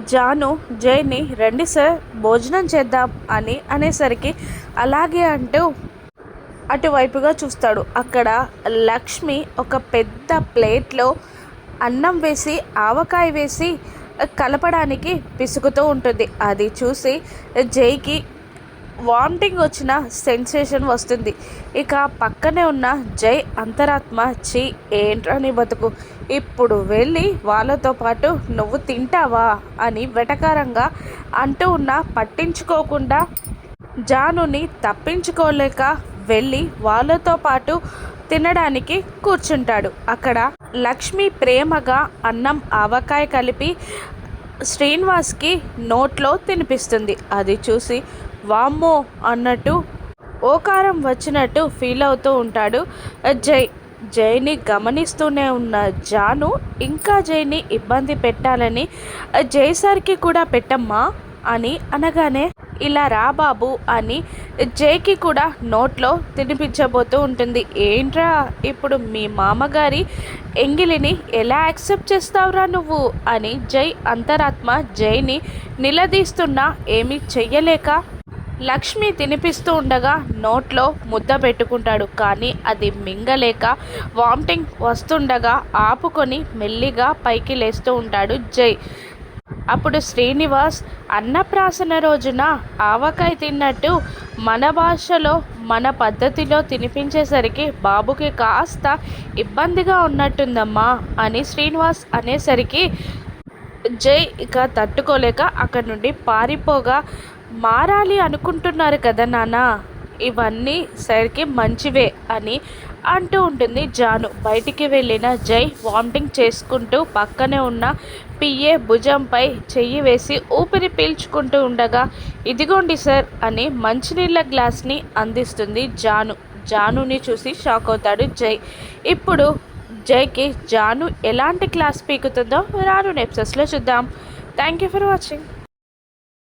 జాను జైని రండి సార్ భోజనం చేద్దాం అని అనేసరికి అలాగే అంటూ అటువైపుగా చూస్తాడు. అక్కడ లక్ష్మి ఒక పెద్ద ప్లేట్లో అన్నం వేసి ఆవకాయ వేసి కలపడానికి పిసుకుతూ ఉంటుంది. అది చూసి జైకి వామిటింగ్ వచ్చిన సెన్సేషన్ వస్తుంది. ఇక పక్కనే ఉన్న జై అంతరాత్మ చి ఏంట్రా నీ బతుకు, ఇప్పుడు వెళ్ళి వాళ్ళతో పాటు నువ్వు తింటావా అని వెటకారంగా అంటూ ఉన్నా పట్టించుకోకుండా జానుని తప్పించుకోలేక వెళ్ళి వాళ్ళతో పాటు తినడానికి కూర్చుంటాడు. అక్కడ లక్ష్మి ప్రేమగా అన్నం ఆవకాయ కలిపి శ్రీనివాస్కి నోట్లో తినిపిస్తుంది. అది చూసి వామ్మో అన్నట్టు ఓకారం వచ్చినట్టు ఫీల్ అవుతూ ఉంటాడు జై. జైని గమనిస్తూనే ఉన్న జాను ఇంకా జైని ఇబ్బంది పెట్టాలని జై సార్కి కూడా పెట్టమ్మా అని అనగానే ఇలా రా బాబు అని జైకి కూడా నోట్లో తినిపించబోతూ ఉంటుంది. ఏంట్రా ఇప్పుడు మీ మామగారి ఎంగిలిని ఎలా యాక్సెప్ట్ చేస్తావురా నువ్వు అని జై అంతరాత్మ జైని నిలదీస్తున్నా ఏమీ చెయ్యలేక లక్ష్మి తినిపిస్తూ ఉండగా నోట్లో ముద్ద పెట్టుకుంటాడు. కానీ అది మింగలేక వామిటింగ్ వస్తుండగా ఆపుకొని మెల్లిగా పైకి లేస్తూ ఉంటాడు జై. అప్పుడు శ్రీనివాస్ అన్నప్రాసన రోజున ఆవకాయ తిన్నట్టు మన భాషలో మన పద్ధతిలో తినిపించేసరికి బాబుకి కాస్త ఇబ్బందిగా ఉన్నట్టుందమ్మా అని శ్రీనివాస్ అనేసరికి జై ఇక తట్టుకోలేక అక్కడి నుండి పారిపోగా మారాలి అనుకుంటున్నారు కదా నాన్న, ఇవన్నీ సరికి మంచివే అని అంటూ ఉంటుంది జాను. బయటికి వెళ్ళిన జై వామిటింగ్ చేసుకుంటూ పక్కనే ఉన్న పిఏ భుజంపై చెయ్యి వేసి ఊపిరి పీల్చుకుంటూ ఉండగా ఇదిగోండి సార్ అని మంచినీళ్ళ గ్లాస్ని అందిస్తుంది జాను. జానుని చూసి షాక్ అవుతాడు జై. ఇప్పుడు జైకి జాను ఎలాంటి క్లాస్ పీకుతుందో రాను ఎపిసోడ్స్లో చూద్దాం. Thank you for watching.